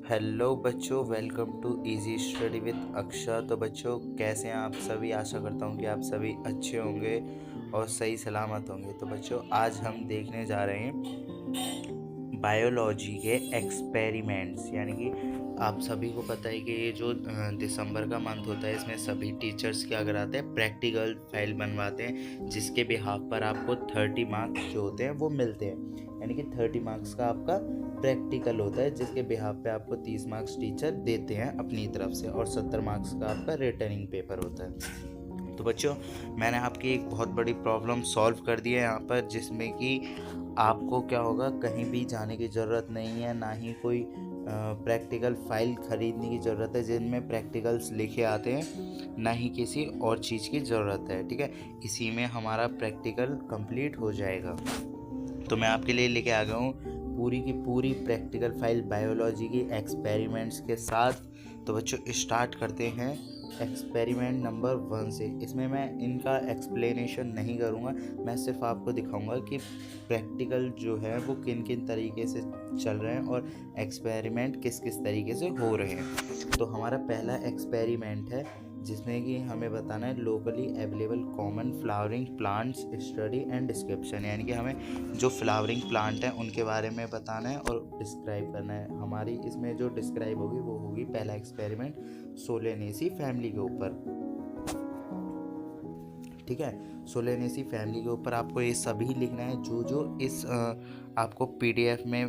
Hello बच्चों, welcome to easy study with Akshar. तो बच्चों, कैसे हैं आप सभी? आशा करता हूं कि आप सभी अच्छे होंगे और सही सलामत होंगे। तो बच्चों, आज हम देखने जा रहे हैं बायोलॉजी के एक्सपेरिमेंट्स। यानी कि आप सभी को पता है कि ये जो दिसंबर का मंथ होता है, इसमें सभी टीचर्स क्या कराते हैं, प्रैक्टिकल फाइल बनवाते हैं, जिसके बिहाफ पर आपको 30 मार्क्स जो होते हैं वो मिलते हैं। यानी कि 30 मार्क्स का आपका प्रैक्टिकल होता है, जिसके बिहाफ पे आपको 30 मार्क्स टीचर देते हैं अपनी तरफ से, और 70 मार्क्स का आपका रिटर्निंग पेपर होता है। तो बच्चों, मैंने आपकी एक बहुत बड़ी प्रॉब्लम सॉल्व कर दी है यहाँ पर, जिसमें कि आपको क्या होगा, कहीं भी जाने की ज़रूरत नहीं है, ना ही कोई प्रैक्टिकल फाइल ख़रीदने की ज़रूरत है जिनमें प्रैक्टिकल्स लिखे आते हैं, ना ही किसी और चीज़ की ज़रूरत है। ठीक है, इसी में हमारा प्रैक्टिकल कंप्लीट हो जाएगा। तो मैं आपके लिए लेके आ गया हूँ पूरी की पूरी प्रैक्टिकल फाइल बायोलॉजी की एक्सपेरिमेंट्स के साथ। तो बच्चों, स्टार्ट करते हैं एक्सपेरिमेंट नंबर 1 से। इसमें मैं इनका एक्सप्लेनेशन नहीं करूँगा, मैं सिर्फ आपको दिखाऊंगा कि प्रैक्टिकल जो है वो किन किन तरीके से चल रहे हैं और एक्सपेरिमेंट किस किस तरीके से हो रहे हैं। तो हमारा पहला एक्सपेरिमेंट है, जिसमें कि हमें बताना है locally available common flowering plants study and description. यानी कि हमें जो फ्लावरिंग प्लांट हैं उनके बारे में बताना है और डिस्क्राइब करना है। हमारी इसमें जो डिस्क्राइब होगी वो होगी पहला एक्सपेरिमेंट सोलेनेसी फैमिली के ऊपर। ठीक है, सोलेनेसी फैमिली के ऊपर आपको ये सभी लिखना है जो जो इस आपको पीडीएफ में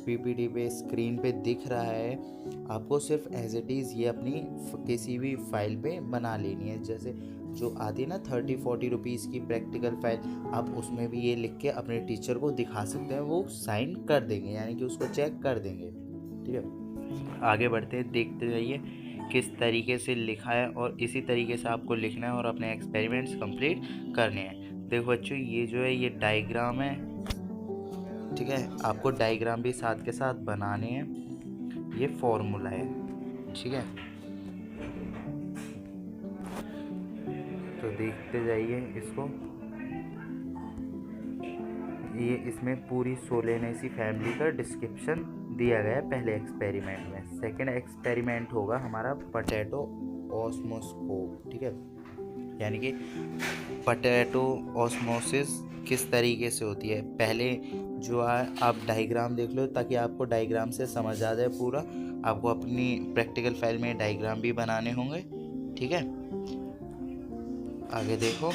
पीपीटी पे स्क्रीन पे दिख रहा है। आपको सिर्फ एज इट इज़ ये अपनी किसी भी फाइल पे बना लेनी है। जैसे जो आती है ना 30-40 रुपीज़ की प्रैक्टिकल फाइल, आप उसमें भी ये लिख के अपने टीचर को दिखा सकते हैं, वो साइन कर देंगे, यानी कि उसको चेक कर देंगे। ठीक है, आगे बढ़ते हैं, देखते जाइए किस तरीके से लिखा है, और इसी तरीके से आपको लिखना है और अपने एक्सपेरिमेंट्स कंप्लीट करने हैं। देखो बच्चों, ये जो है ये डायग्राम है। ठीक है, आपको डायग्राम भी साथ के साथ बनाने हैं। ये फॉर्मूला है। ठीक है, तो देखते जाइए इसको। ये इसमें पूरी सोलेनेसी फैमिली का डिस्क्रिप्शन दिया गया है पहले एक्सपेरिमेंट में। सेकंड एक्सपेरिमेंट होगा हमारा पोटैटो ऑस्मोस्कोप। ठीक है, यानी कि पोटैटो ऑस्मोसिस किस तरीके से होती है। पहले जो आप डायग्राम देख लो, ताकि आपको डायग्राम से समझ आ जाए पूरा। आपको अपनी प्रैक्टिकल फाइल में डायग्राम भी बनाने होंगे। ठीक है, आगे देखो,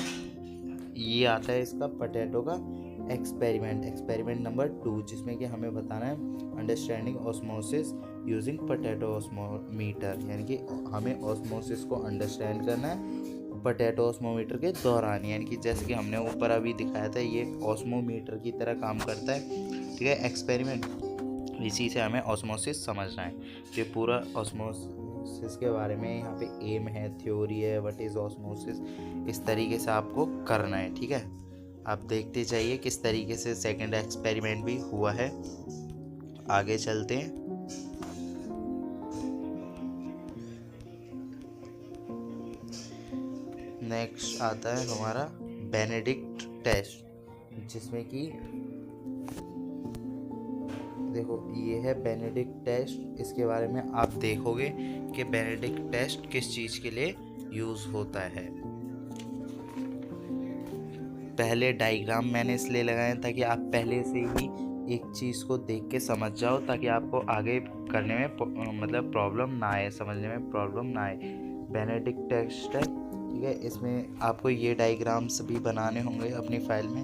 ये आता है इसका पोटैटो का एक्सपेरिमेंट नंबर 2, जिसमें कि हमें बताना है understanding osmosis using potato osmometer. यानी कि हमें ऑस्मोसिस को अंडरस्टैंड करना है पोटैटो ऑस्मोमीटर के दौरान। यानी कि जैसे कि हमने ऊपर अभी दिखाया था, ये ऑस्मोमीटर की तरह काम करता है। ठीक है, एक्सपेरिमेंट इसी से हमें ऑस्मोसिस समझना है। तो ये पूरा ऑस्मोसिस के बारे में यहाँ पे एम है, थ्योरी है, व्हाट इज ऑस्मोसिस, इस तरीके से आपको करना है। ठीक है, आप देखते जाइए किस तरीके से सेकंड एक्सपेरिमेंट भी हुआ है। आगे चलते हैं। नेक्स्ट आता है हमारा बेनेडिक्ट टेस्ट, जिसमें कि देखो ये है बेनेडिक्ट टेस्ट। इसके बारे में आप देखोगे कि बेनेडिक्ट टेस्ट किस चीज़ के लिए यूज़ होता है। पहले डायग्राम मैंने इसलिए लगाया ताकि आप पहले से ही एक चीज़ को देख के समझ जाओ, ताकि आपको आगे करने में मतलब प्रॉब्लम ना आए, समझने में प्रॉब्लम ना आए। बेनेडिक्ट टेस्ट है। ठीक है, इसमें आपको ये डायग्राम्स भी बनाने होंगे अपनी फाइल में।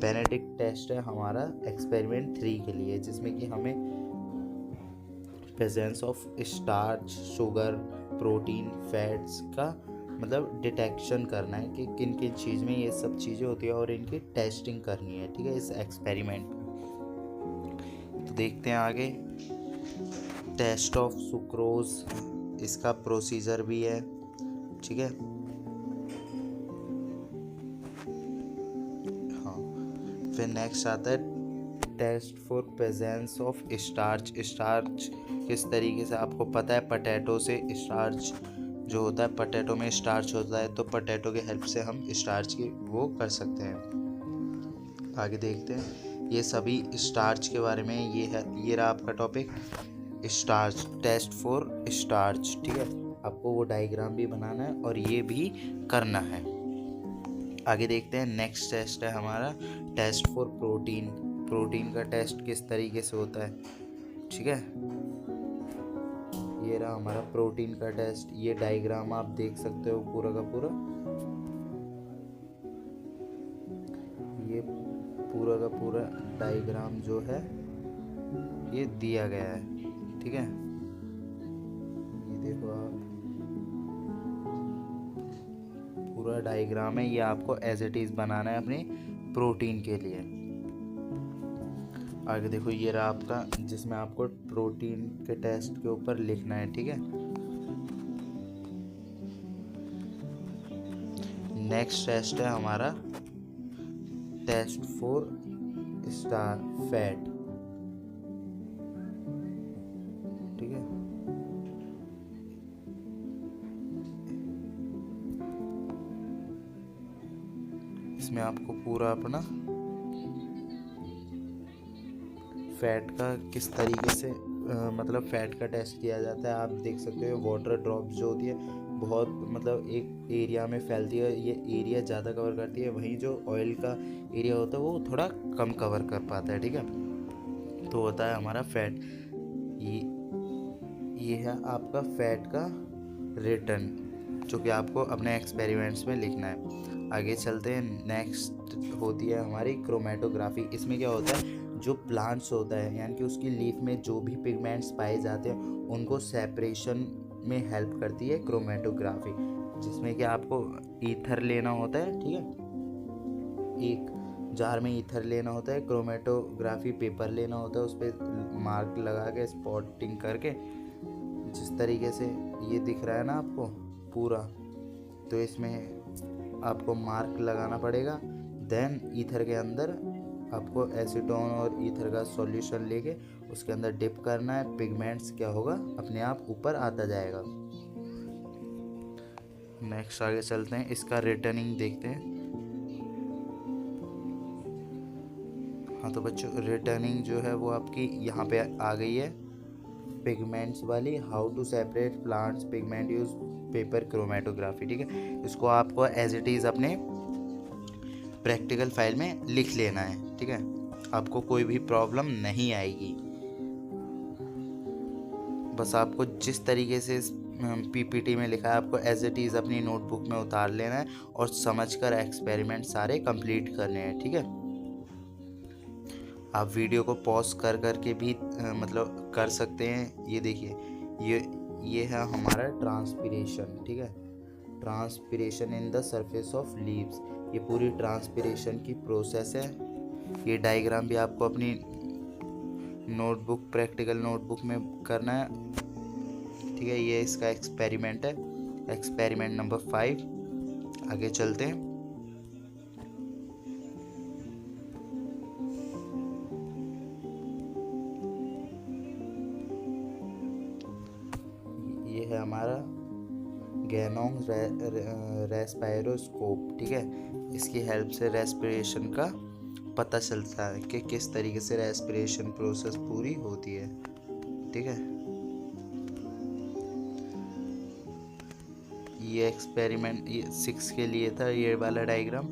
बेनेडिक्ट टेस्ट है हमारा एक्सपेरिमेंट 3 के लिए, जिसमें कि हमें presence of starch, sugar, protein, fats का मतलब डिटेक्शन करना है कि किन किन चीज़ में ये सब चीज़ें होती है, और इनकी टेस्टिंग करनी है। ठीक है, इस एक्सपेरिमेंट में। तो देखते हैं आगे। टेस्ट ऑफ सुक्रोज, इसका प्रोसीजर भी है। ठीक है, हाँ, फिर नेक्स्ट आता है test for presence of starch. Starch किस तरीके से, आपको पता है पोटैटो से स्टार्च जो होता है, पोटैटो में स्टार्च होता है, तो पोटैटो के हेल्प से हम स्टार्च की वो कर सकते हैं। आगे देखते हैं, ये सभी स्टार्च के बारे में ये है, ये रहा आपका topic. Starch, test for starch, ठीक है। आपको वो डायग्राम भी बनाना है और ये भी करना है। आगे देखते हैं, नेक्स्ट टेस्ट है हमारा टेस्ट फॉर प्रोटीन। प्रोटीन का टेस्ट किस तरीके से होता है, ठीक है। ये रहा हमारा प्रोटीन का टेस्ट। ये डायग्राम आप देख सकते हो पूरा का पूरा, ये पूरा का पूरा डायग्राम जो है ये दिया गया है, ठीक है। ये देखो आप, पूरा डायग्राम है, ये आपको एज इट इज़ बनाना है अपने प्रोटीन के लिए। आगे देखो, ये रहा आपका, जिसमें आपको प्रोटीन के टेस्ट के ऊपर लिखना है, ठीक है। नेक्स्ट टेस्ट है हमारा टेस्ट फॉर स्टार फैट, ठीक है। इसमें आपको पूरा अपना फैट का किस तरीके से मतलब फैट का टेस्ट किया जाता है। आप देख सकते हो वाटर ड्रॉप्स जो होती है बहुत मतलब एक एरिया में फैलती है, ये एरिया ज़्यादा कवर करती है, वहीं जो ऑयल का एरिया होता है वो थोड़ा कम कवर कर पाता है, ठीक है। तो होता है हमारा फैट। ये है आपका फैट का रिटर्न, जो कि आपको अपने एक्सपेरिमेंट्स में लिखना है। आगे चलते हैं, नेक्स्ट होती है हमारी क्रोमेटोग्राफी। इसमें क्या होता है, जो प्लांट्स होता है यानी कि उसकी लीफ में जो भी पिगमेंट्स पाए जाते हैं उनको सेपरेशन में हेल्प करती है क्रोमेटोग्राफी, जिसमें कि आपको ईथर लेना होता है, ठीक है। एक जार में ईथर लेना होता है, क्रोमेटोग्राफी पेपर लेना होता है, उस पर मार्क लगा के स्पॉटिंग करके, जिस तरीके से ये दिख रहा है ना आपको पूरा, तो इसमें आपको मार्क लगाना पड़ेगा। देन ईथर के अंदर आपको एसीटोन और ईथर का सॉल्यूशन लेके उसके अंदर डिप करना है। पिगमेंट्स क्या होगा, अपने आप ऊपर आता जाएगा। नेक्स्ट आगे चलते हैं, इसका रिटर्निंग देखते हैं। हाँ तो बच्चों, रिटर्निंग जो है वो आपकी यहाँ पे आ गई है, पिगमेंट्स वाली। How to separate plants pigment use paper chromatography, ठीक है। इसको आपको एज इट इज़ अपने प्रैक्टिकल फाइल में लिख लेना है, ठीक है। आपको कोई भी प्रॉब्लम नहीं आएगी, बस आपको जिस तरीके से पीपीटी में लिखा है आपको एज इट इज़ अपनी नोटबुक में उतार लेना है और समझकर एक्सपेरिमेंट सारे कंप्लीट करने हैं, ठीक है। आप वीडियो को पॉज कर करके भी मतलब कर सकते हैं। ये देखिए, ये है हमारा ट्रांसपिरेशन, ठीक है। Transpiration in the surface of leaves, ये पूरी ट्रांसपिरेशन की प्रोसेस है। ये डायग्राम भी आपको अपनी नोटबुक, प्रैक्टिकल नोटबुक में करना है, ठीक है। ये इसका एक्सपेरिमेंट है, एक्सपेरिमेंट नंबर 5। आगे चलते हैं। ये है हमारा गैनोंग रेस्पायरोस्कोप, ठीक है। इसकी हेल्प से रेस्पिरेशन का पता चलता है कि किस तरीके से रेस्पिरेशन प्रोसेस पूरी होती है, ठीक है। ये एक्सपेरिमेंट 6 के लिए था ये वाला डायग्राम,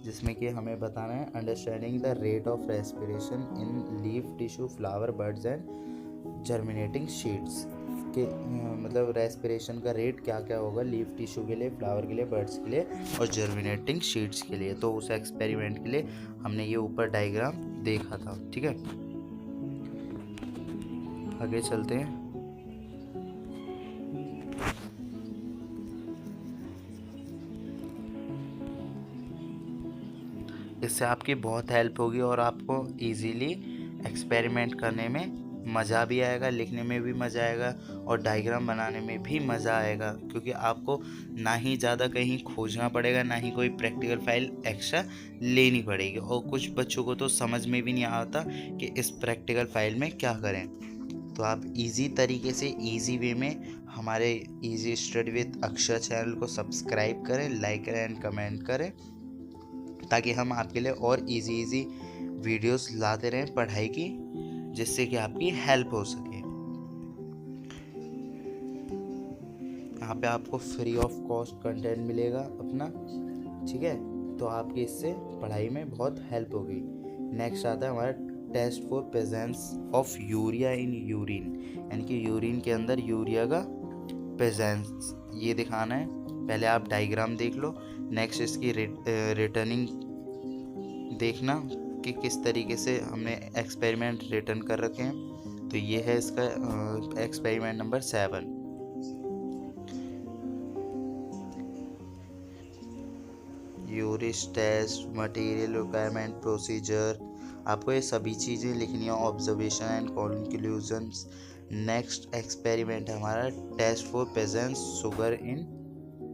जिसमें कि हमें बताना है understanding the rate of respiration in leaf tissue flower birds and germinating sheets के मतलब रेस्पिरेशन का रेट क्या क्या होगा लीफ टिश्यू के लिए, फ्लावर के लिए, बर्ड्स के लिए और जर्मिनेटिंग शीट्स के लिए। तो उस एक्सपेरिमेंट के लिए हमने ये ऊपर डायग्राम देखा था, ठीक है। आगे चलते हैं। इससे आपकी बहुत हेल्प होगी और आपको इजीली एक्सपेरिमेंट करने में मज़ा भी आएगा, लिखने में भी मज़ा आएगा और डायग्राम बनाने में भी मज़ा आएगा, क्योंकि आपको ना ही ज़्यादा कहीं खोजना पड़ेगा, ना ही कोई प्रैक्टिकल फाइल एक्स्ट्रा लेनी पड़ेगी। और कुछ बच्चों को तो समझ में भी नहीं आता कि इस प्रैक्टिकल फाइल में क्या करें। तो आप इजी तरीके से, इजी वे में हमारे इजी स्टडी विद अक्षर चैनल को सब्सक्राइब करें, लाइक करें एंड कमेंट करें, ताकि हम आपके लिए और इजी वीडियोस लाते रहें पढ़ाई की, जिससे कि आपकी हेल्प हो सके। यहाँ पे आपको फ्री ऑफ कॉस्ट कंटेंट मिलेगा अपना, ठीक है। तो आपकी इससे पढ़ाई में बहुत हेल्प होगी। नेक्स्ट आता है हमारा test for presence of urea in urine, यानी कि यूरिन के अंदर यूरिया का प्रेजेंस ये दिखाना है। पहले आप डायग्राम देख लो, नेक्स्ट इसकी रिटर्निंग देखना कि किस तरीके से हमने एक्सपेरिमेंट रिटर्न कर रखे हैं। तो ये है इसका experiment number 7। Urease test, material requirement, procedure, आपको ये सभी चीज़ें लिखनी है, observation and conclusions. Next experiment है हमारा test for presence sugar in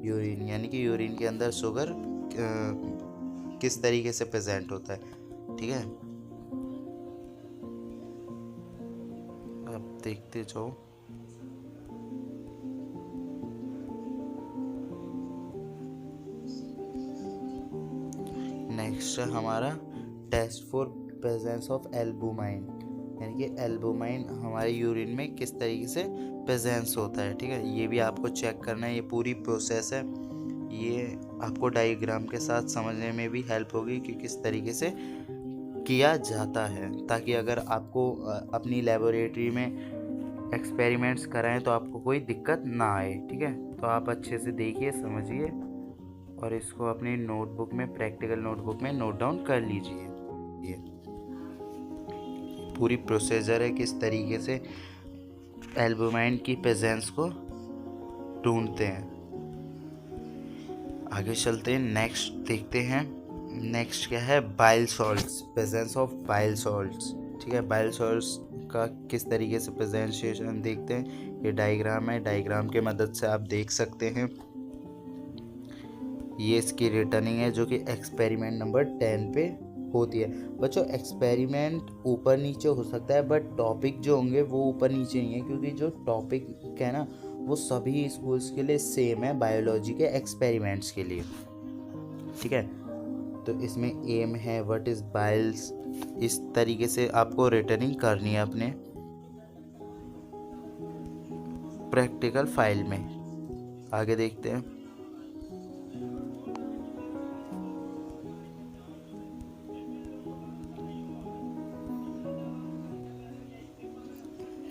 urine, यानी कि यूरिन के अंदर शुगर किस तरीके से प्रेजेंट होता है, ठीक है। आप देखते जाओ। नेक्स्ट है हमारा टेस्ट फॉर प्रेजेंस ऑफ एल्बुमाइन, यानी कि एल्बुमाइन हमारे यूरिन में किस तरीके से प्रेजेंस होता है, ठीक है। ये भी आपको चेक करना है, ये पूरी प्रोसेस है। ये आपको डायग्राम के साथ समझने में भी हेल्प होगी कि किस तरीके से किया जाता है, ताकि अगर आपको अपनी लेबोरेटरी में एक्सपेरिमेंट्स कराएं तो आपको कोई दिक्कत ना आए, ठीक है। तो आप अच्छे से देखिए, समझिए और इसको अपनी नोटबुक में, प्रैक्टिकल नोटबुक में नोट डाउन कर लीजिए। ये पूरी प्रोसीजर है किस तरीके से एल्बुमाइन की प्रेजेंस को ढूंढते हैं। आगे चलते हैं, नेक्स्ट देखते हैं। नेक्स्ट क्या है, bile salts, presence of bile salts, ठीक है। बाइल सॉल्ट्स का किस तरीके से प्रेजेंटेशन देखते हैं। ये डायग्राम है, डायग्राम के मदद से आप देख सकते हैं। ये इसकी रिटर्निंग है जो कि एक्सपेरिमेंट नंबर 10 पे होती है। बच्चों एक्सपेरिमेंट ऊपर नीचे हो सकता है, बट टॉपिक जो होंगे वो ऊपर नीचे नहीं है, क्योंकि जो टॉपिक है ना वो सभी स्कूल्स के लिए सेम है बायोलॉजी के एक्सपेरिमेंट्स के लिए, ठीक है। तो इसमें एम है व्हाट इज बाइल्स, इस तरीके से आपको रिटर्निंग करनी है अपने प्रैक्टिकल फाइल में। आगे देखते हैं।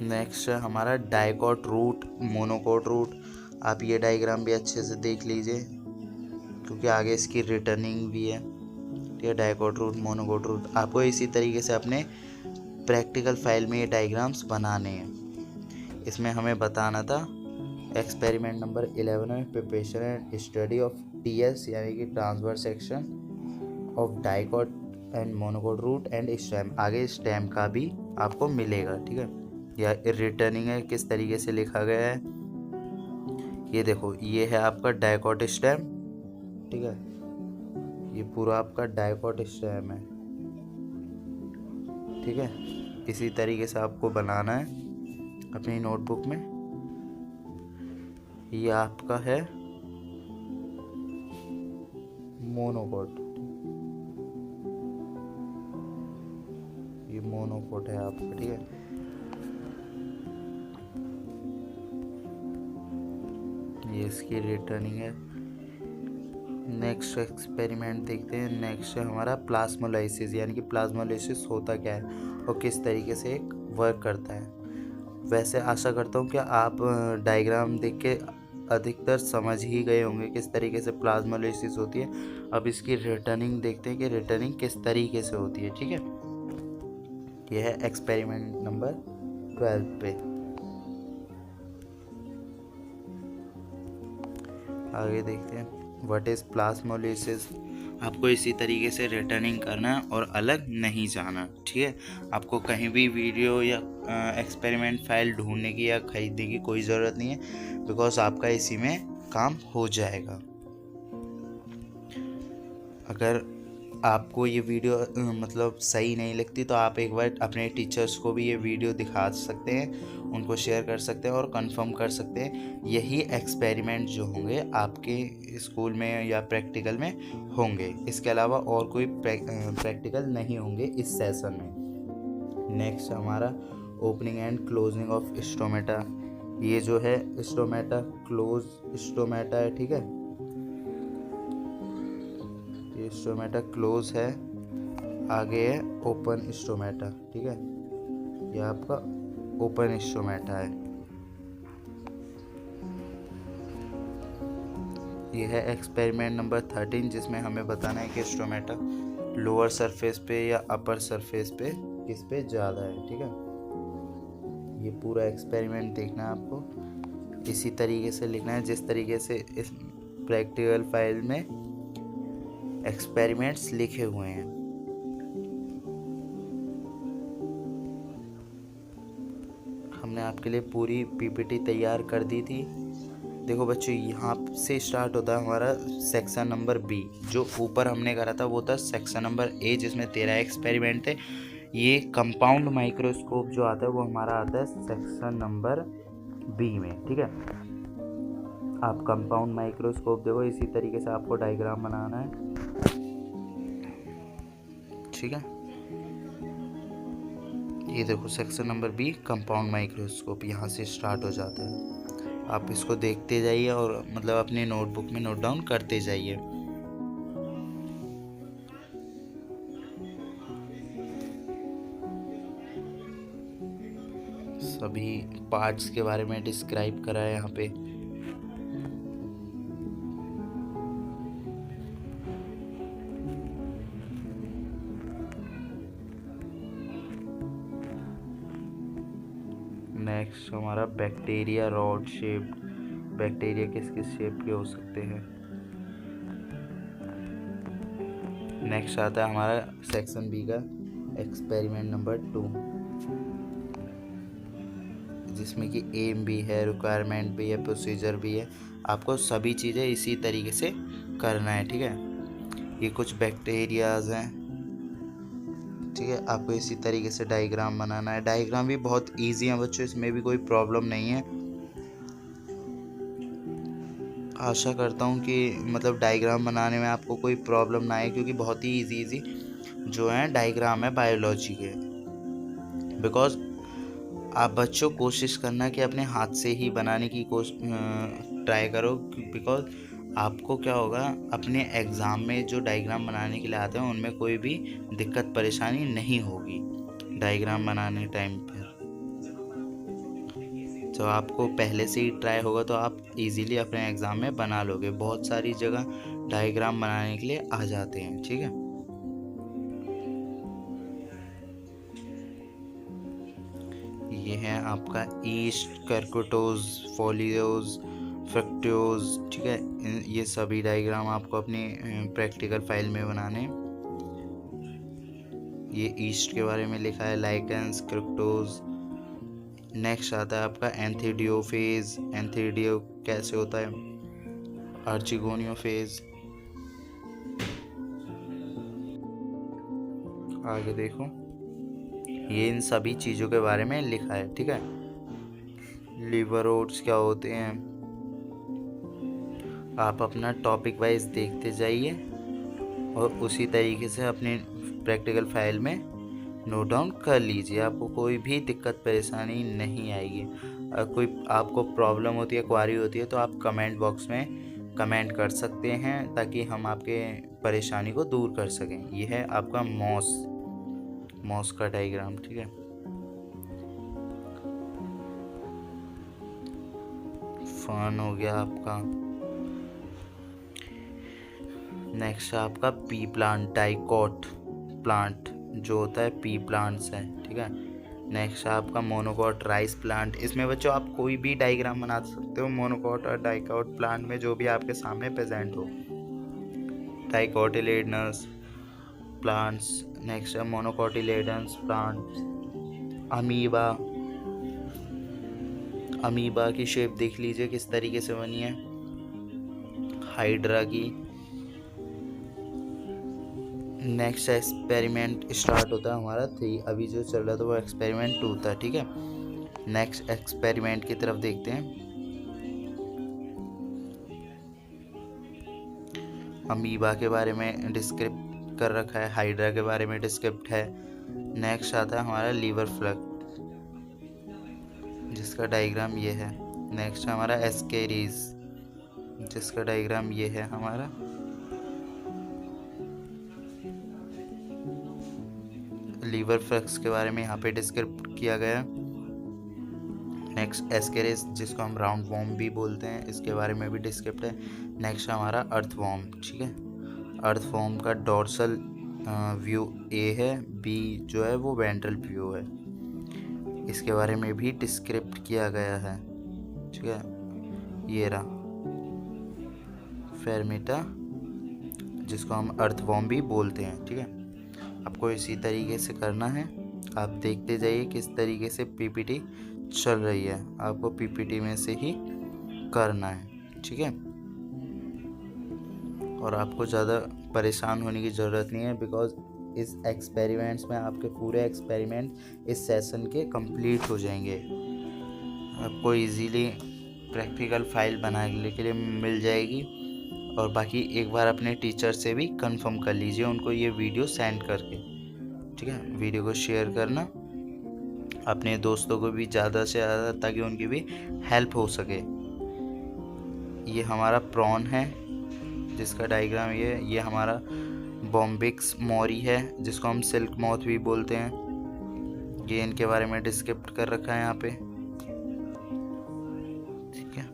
नेक्स्ट है हमारा डाइकोट रूट, मोनोकोट रूट। आप ये डायग्राम भी अच्छे से देख लीजिए, क्योंकि आगे इसकी रिटर्निंग भी है, ठीक है। डाइकोट रूट, मोनोकोट रूट, आपको इसी तरीके से अपने प्रैक्टिकल फाइल में ये डायग्राम्स बनाने हैं। इसमें हमें बताना था एक्सपेरिमेंट नंबर 11 में preparation and study of TS, यानी कि transverse section of dicot and monocot root and stem. आगे स्टेम का भी आपको मिलेगा, ठीक है। या रिटर्निंग है किस तरीके से लिखा गया है, ये देखो, ये है आपका डाइकोट स्टेम, ठीक है। ये पूरा आपका डाइकोट स्टेम है, ठीक है। इसी तरीके से आपको बनाना है अपनी नोटबुक में। ये आपका है मोनोकोट, ये मोनोकोट है आपका, ठीक है। ये इसकी रिटर्निंग है। नेक्स्ट एक्सपेरिमेंट देखते हैं। नेक्स्ट है हमारा प्लाज्मोलाइसिस, यानी कि प्लाज्मोलाइसिस होता क्या है और किस तरीके से एक वर्क करता है। वैसे आशा करता हूँ कि आप डायग्राम देख के अधिकतर समझ ही गए होंगे किस तरीके से प्लाज्मोलाइसिस होती है। अब इसकी रिटर्निंग देखते हैं कि रिटर्निंग किस तरीके से होती है, ठीक है। यह है एक्सपेरिमेंट नंबर 12 पे। आगे देखते हैं व्हाट इज़ प्लाज्मोलाइसिस। आपको इसी तरीके से रिटर्निंग करना है और अलग नहीं जाना, ठीक है। आपको कहीं भी वीडियो या एक्सपेरिमेंट फाइल ढूंढने की या खरीदने की कोई ज़रूरत नहीं है, बिकॉज आपका इसी में काम हो जाएगा। अगर आपको ये वीडियो मतलब सही नहीं लगती तो आप एक बार अपने टीचर्स को भी ये वीडियो दिखा सकते हैं, उनको शेयर कर सकते हैं और कंफर्म कर सकते हैं यही एक्सपेरिमेंट जो होंगे आपके स्कूल में या प्रैक्टिकल में होंगे। इसके अलावा और कोई प्रैक्टिकल नहीं होंगे इस सेशन में। नेक्स्ट हमारा opening and closing of stomata, ये जो है स्टोमेटा क्लोज स्टोमेटा है, ठीक है। ये स्टोमेटा क्लोज है, आगे है ओपन स्टोमेटा, ठीक है। ये आपका ओपन स्टोमेटा है। ये है एक्सपेरिमेंट नंबर 13, जिसमें हमें बताना है कि स्टोमेटा लोअर सरफेस पे या अपर सरफेस पे किस पे ज़्यादा है, ठीक है। ये पूरा एक्सपेरिमेंट देखना है आपको, इसी तरीके से लिखना है जिस तरीके से इस प्रैक्टिकल फाइल में एक्सपेरिमेंट्स लिखे हुए हैं। हमने आपके लिए पूरी पीपीटी तैयार कर दी थी। देखो बच्चों, यहाँ से स्टार्ट होता है हमारा सेक्शन नंबर बी। जो ऊपर हमने करा था वो था सेक्शन नंबर ए, जिसमें 13 एक्सपेरिमेंट थे। ये कंपाउंड माइक्रोस्कोप जो आता है वो हमारा आता है सेक्शन नंबर बी में, ठीक है। आप कंपाउंड माइक्रोस्कोप देखो, इसी तरीके से आपको डायग्राम बनाना है, ठीक है। ये देखो section number B compound microscope, यहाँ से स्टार्ट हो जाता है। आप इसको देखते जाइए और मतलब अपने नोटबुक में नोट डाउन करते जाइए। सभी पार्ट्स के बारे में डिस्क्राइब करा है यहाँ पे। नेक्स्ट हमारा बैक्टीरिया रॉड शेप। बैक्टीरिया किस किस शेप के हो सकते हैं। नेक्स्ट आता है हमारा सेक्शन बी का एक्सपेरिमेंट नंबर 2, जिसमें कि एम भी है, रिक्वायरमेंट भी है, प्रोसीजर भी है। आपको सभी चीज़ें इसी तरीके से करना है, ठीक है। ये कुछ बैक्टीरियाज हैं, ठीक है। आपको इसी तरीके से डायग्राम बनाना है। डायग्राम भी बहुत इजी है बच्चों, इसमें भी कोई प्रॉब्लम नहीं है। आशा करता हूँ कि मतलब डायग्राम बनाने में आपको कोई प्रॉब्लम ना आए, क्योंकि बहुत ही इजी जो है डायग्राम है बायोलॉजी के। बिकॉज आप बच्चों कोशिश करना कि अपने हाथ से ही बनाने की ट्राई करो, बिकॉज आपको क्या होगा, अपने एग्ज़ाम में जो डायग्राम बनाने के लिए आते हैं उनमें कोई भी दिक्कत परेशानी नहीं होगी डायग्राम बनाने टाइम पर। तो आपको पहले से ही ट्राई होगा तो आप इजीली अपने एग्ज़ाम में बना लोगे। बहुत सारी जगह डायग्राम बनाने के लिए आ जाते हैं, ठीक है। ये है आपका ईस्ट, कर्कोटोज, फोलियोज, फ्रक्टोज, ठीक है। ये सभी डायग्राम आपको अपनी प्रैक्टिकल फाइल में बनाने। ये ईस्ट के बारे में लिखा है, लाइकेंस, क्रिप्टोज। नेक्स्ट आता है आपका एंथिडियोफेज। एंथिडियो कैसे होता है, आर्चिगोनियोफेज। आगे देखो, ये इन सभी चीज़ों के बारे में लिखा है, ठीक है। लिवरोड्स क्या होते हैं, आप अपना टॉपिक वाइज देखते जाइए और उसी तरीके से अपने प्रैक्टिकल फाइल में नोट डाउन कर लीजिए। आपको कोई भी दिक्कत परेशानी नहीं आएगी। अगर कोई आपको प्रॉब्लम होती है, क्वारी होती है, तो आप कमेंट बॉक्स में कमेंट कर सकते हैं, ताकि हम आपके परेशानी को दूर कर सकें। यह है आपका मॉस का डायग्राम, ठीक है। फन हो गया आपका। नेक्स्ट आपका पी प्लांट, डाइकोट प्लांट जो होता है पी प्लांट्स है, ठीक है। नेक्स्ट आपका मोनोकोट राइस प्लांट। इसमें बच्चों आप कोई भी डायग्राम बना सकते हो मोनोकोट और डाइकोट प्लांट में, जो भी आपके सामने प्रेजेंट हो। डाइकोटिलेडनस प्लांट्स, नेक्स्ट है मोनोकोटिलेडनस प्लांट। अमीबा की शेप देख लीजिए किस तरीके से बनी है, हाइड्रा की। नेक्स्ट एक्सपेरिमेंट स्टार्ट होता है हमारा 3, अभी जो चल रहा था वो एक्सपेरिमेंट 2 था, ठीक है। नेक्स्ट एक्सपेरिमेंट की तरफ देखते हैं। अमीबा के बारे में डिस्क्रिप्ट कर रखा है, हाइड्रा के बारे में डिस्क्रिप्ट है। नेक्स्ट आता है हमारा लीवर फ्लग, जिसका डायग्राम ये है। नेक्स्ट हमारा एस्केरीज, जिसका डायग्राम ये है हमारा। लीवर फ्लक्स के बारे में यहाँ पे डिस्क्राइब किया गया है। नेक्स्ट एस्केरिस, जिसको हम राउंड वॉर्म भी बोलते हैं, इसके बारे में भी डिस्क्रिप्ट है। नेक्स्ट हमारा अर्थ वॉर्म, ठीक है। अर्थ वॉर्म का डोर्सल व्यू ए है, बी जो है वो वेंट्रल व्यू है, इसके बारे में भी डिस्क्रिप्ट किया गया है, ठीक है। ये रहा फेरमेटा, जिसको हम अर्थ वॉर्म भी बोलते हैं, ठीक है। आपको इसी तरीके से करना है, आप देखते जाइए किस तरीके से पीपीटी चल रही है, आपको पीपीटी में से ही करना है, ठीक है। और आपको ज़्यादा परेशान होने की ज़रूरत नहीं है, बिकॉज इस एक्सपेरिमेंट्स में आपके पूरे एक्सपेरिमेंट इस सेशन के कंप्लीट हो जाएंगे। आपको इजीली प्रैक्टिकल फाइल बनाने के लिए मिल जाएगी। और बाकी एक बार अपने टीचर से भी कंफर्म कर लीजिए उनको ये वीडियो सेंड करके, ठीक है। वीडियो को शेयर करना अपने दोस्तों को भी ज़्यादा से ज़्यादा, ताकि उनकी भी हेल्प हो सके। ये हमारा प्रॉन है, जिसका डायग्राम ये हमारा बॉम्बिक्स मोरी है, जिसको हम सिल्क माउथ भी बोलते हैं। ये इनके बारे में डिस्क्रिप्ट कर रखा है यहाँ पे, ठीक है।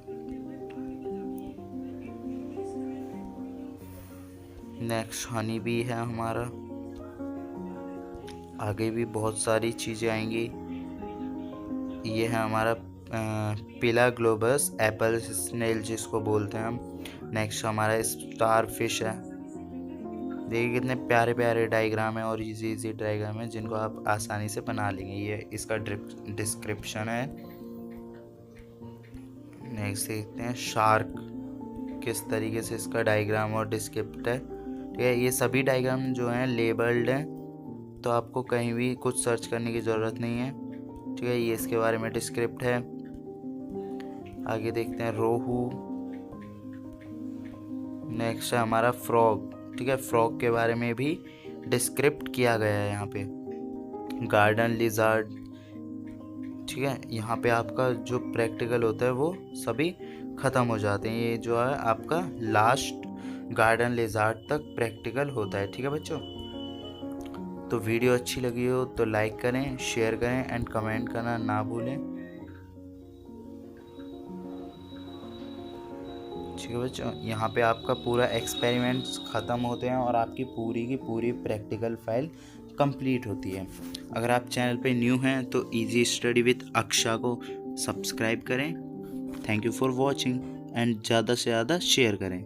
नेक्स्ट हनी बी है हमारा। आगे भी बहुत सारी चीज़ें आएंगी। ये है हमारा पिलाग्लोबस एप्पल स्नेल, जिसको बोलते हैं हम। नेक्स्ट हमारा स्टार फिश है। देखिए कितने प्यारे प्यारे डायग्राम है और इजी डायग्राम है, जिनको आप आसानी से बना लेंगे। ये इसका डिस्क्रिप्शन है। नेक्स्ट देखते हैं शार्क, किस तरीके से इसका डायग्राम और डिस्क्रिप्ट है, ठीक है। ये सभी डायग्राम जो हैं लेबल्ड हैं, तो आपको कहीं भी कुछ सर्च करने की ज़रूरत नहीं है, ठीक है। ये इसके बारे में डिस्क्रिप्ट है। आगे देखते हैं रोहू। नेक्स्ट है हमारा फ्रॉग, ठीक है। फ्रॉग के बारे में भी डिस्क्रिप्ट किया गया है यहाँ पे। गार्डन लिजार्ड, ठीक है। यहाँ पे आपका जो प्रैक्टिकल होता है वो सभी ख़त्म हो जाते हैं। ये जो है आपका लास्ट गार्डन लिजार्ड तक प्रैक्टिकल होता है, ठीक है बच्चों। तो वीडियो अच्छी लगी हो तो लाइक करें, शेयर करें एंड कमेंट करना ना भूलें, ठीक है बच्चों। यहाँ पे आपका पूरा एक्सपेरिमेंट्स ख़त्म होते हैं और आपकी पूरी की पूरी प्रैक्टिकल फाइल कंप्लीट होती है। अगर आप चैनल पे न्यू हैं तो इजी स्टडी विद अक्षा को सब्सक्राइब करें। Thank you for watching and ज़्यादा से ज़्यादा शेयर करें।